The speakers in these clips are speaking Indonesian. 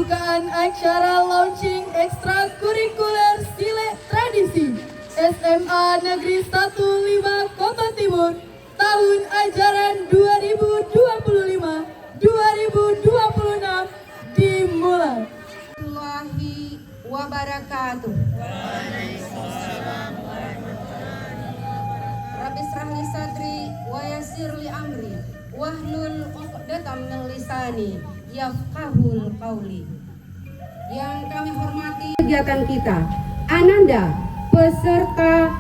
pembukaan acara launching ekstrakurikuler Silet Tradisi SMA Negeri 15 Kota Timur tahun ajaran 2025-2026 dimulai. Warahmatullahi wabarakatuh. Rabbi israh li sadri wa yassir li amri wahlul 'uqdatam min lisani yafqahul qawli. Yang kami hormati kegiatan kita, Ananda, peserta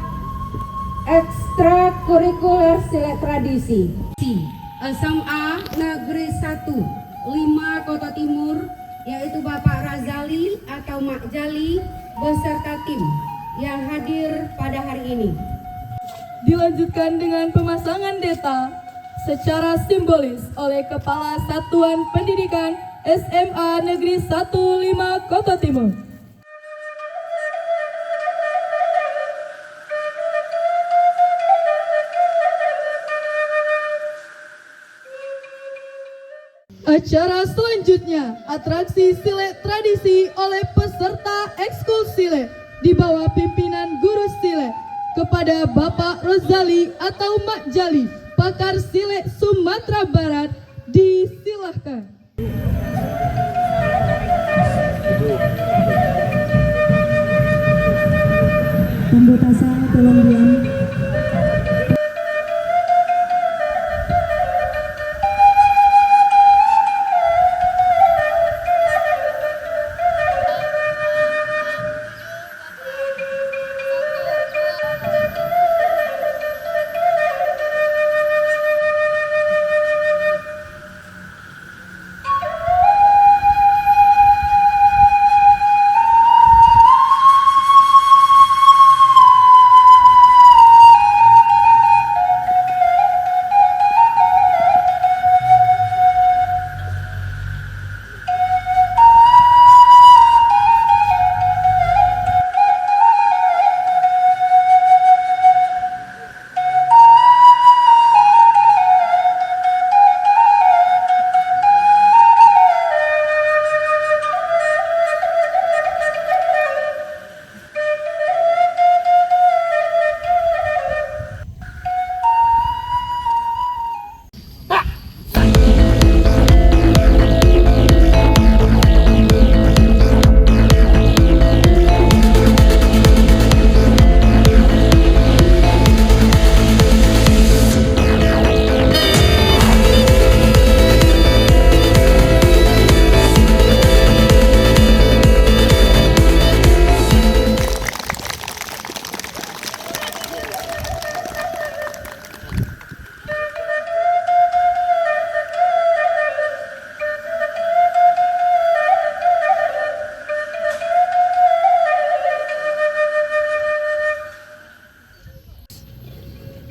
ekstrakurikuler Silet Tradisi SMA Negeri 1 5 Kota Timur, yaitu Bapak Razali atau Mak Jali beserta tim yang hadir pada hari ini. Dilanjutkan dengan pemasangan deta secara simbolis oleh Kepala Satuan Pendidikan SMA Negeri 15 Kota Timur. Acara selanjutnya, atraksi Silet Tradisi oleh peserta ekskul Silet di bawah pimpinan Guru Silet kepada Bapak Rozali atau Mak Jali, pakar Silet Sumatera Barat, disilahkan. Pembutasan tolong diam.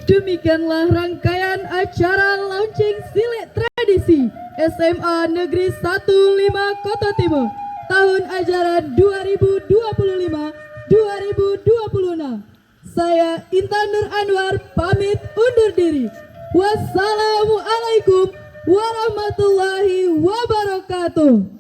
Demikianlah rangkaian acara launching Silet Tradisi SMA Negeri 15 Kota Timur tahun ajaran 2025-2026. Saya Intan Nur Anwar pamit undur diri. Wassalamualaikum warahmatullahi wabarakatuh.